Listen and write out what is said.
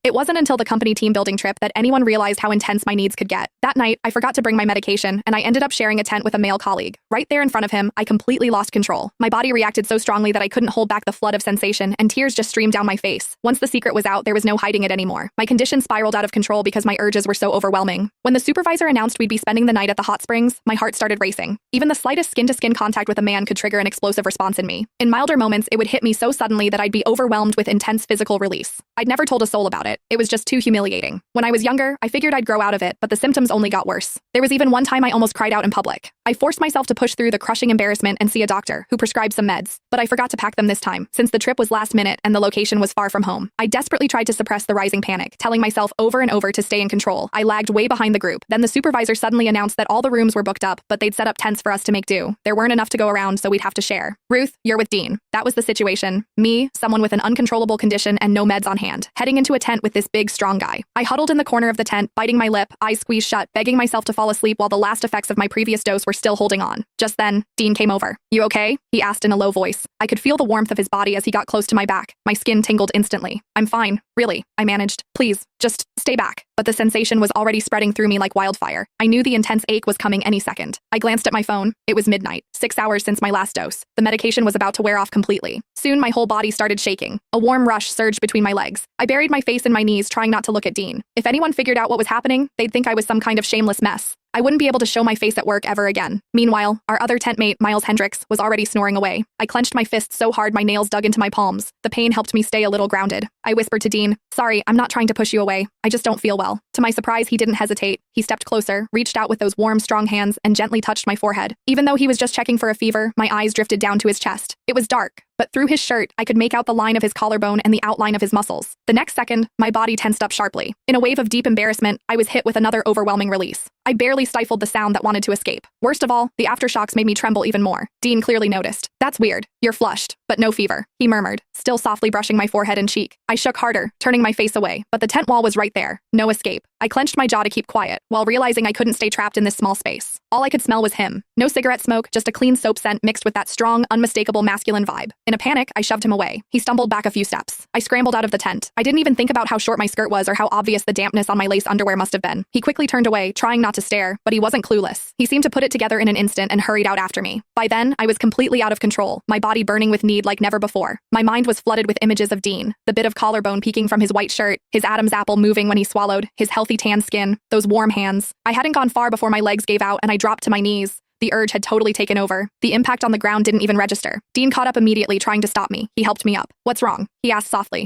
It wasn't until the company team building trip that anyone realized how intense my needs could get. That night, I forgot to bring my medication, and I ended up sharing a tent with a male colleague. Right there in front of him, I completely lost control. My body reacted so strongly that I couldn't hold back the flood of sensation, and tears just streamed down my face. Once the secret was out, there was no hiding it anymore. My condition spiraled out of control because my urges were so overwhelming. When the supervisor announced we'd be spending the night at the hot springs, my heart started racing. Even the slightest skin-to-skin contact with a man could trigger an explosive response in me. In milder moments, it would hit me so suddenly that I'd be overwhelmed with intense physical release. I'd never told a soul about it. It was just too humiliating. When I was younger, I figured I'd grow out of it, but the symptoms only got worse. There was even one time I almost cried out in public. I forced myself to push through the crushing embarrassment and see a doctor, who prescribed some meds, but I forgot to pack them this time, since the trip was last minute and the location was far from home. I desperately tried to suppress the rising panic, telling myself over and over to stay in control. I lagged way behind the group. Then the supervisor suddenly announced that all the rooms were booked up, but they'd set up tents for us to make do. There weren't enough to go around, so we'd have to share. Ruth, you're with Dean. That was the situation. Me, someone with an uncontrollable condition and no meds on hand, heading into a tent with this big, strong guy. I huddled in the corner of the tent, biting my lip, eyes squeezed shut, begging myself to fall asleep while the last effects of my previous dose were still holding on. Just then, Dean came over. "You okay?" he asked in a low voice. I could feel the warmth of his body as he got close to my back. My skin tingled instantly. "I'm fine, really," I managed. "Please, just stay back." But the sensation was already spreading through me like wildfire. I knew the intense ache was coming any second. I glanced at my phone. It was midnight, 6 hours since my last dose. The medication was about to wear off completely. Soon my whole body started shaking. A warm rush surged between my legs. I buried my face in my knees, trying not to look at Dean. If anyone figured out what was happening, they'd think I was some kind of shameless mess. I wouldn't be able to show my face at work ever again. Meanwhile, our other tent mate, Miles Hendricks, was already snoring away. I clenched my fists so hard my nails dug into my palms. The pain helped me stay a little grounded. I whispered to Dean, "Sorry, I'm not trying to push you away. I just don't feel well." To my surprise, he didn't hesitate. He stepped closer, reached out with those warm, strong hands, and gently touched my forehead. Even though he was just checking for a fever, my eyes drifted down to his chest. It was dark, but through his shirt, I could make out the line of his collarbone and the outline of his muscles. The next second, my body tensed up sharply. In a wave of deep embarrassment, I was hit with another overwhelming release. I barely stifled the sound that wanted to escape. Worst of all, the aftershocks made me tremble even more. Dean clearly noticed. "That's weird. You're flushed, but no fever," he murmured, still softly brushing my forehead and cheek. I shook harder, turning my face away, but the tent wall was right there. No escape. I clenched my jaw to keep quiet, while realizing I couldn't stay trapped in this small space. All I could smell was him. No cigarette smoke, just a clean soap scent mixed with that strong, unmistakable masculine vibe. In a panic, I shoved him away. He stumbled back a few steps. I scrambled out of the tent. I didn't even think about how short my skirt was or how obvious the dampness on my lace underwear must have been. He quickly turned away, trying not to stare, but he wasn't clueless. He seemed to put it together in an instant and hurried out after me. By then, I was completely out of control, my body burning with need like never before. My mind was flooded with images of Dean, the bit of collarbone peeking from his white shirt, his Adam's apple moving when he swallowed, his healthy tan skin, those warm hands. I hadn't gone far before my legs gave out and I dropped to my knees. The urge had totally taken over. The impact on the ground didn't even register. Dean caught up immediately, trying to stop me. He helped me up. "What's wrong?" he asked softly.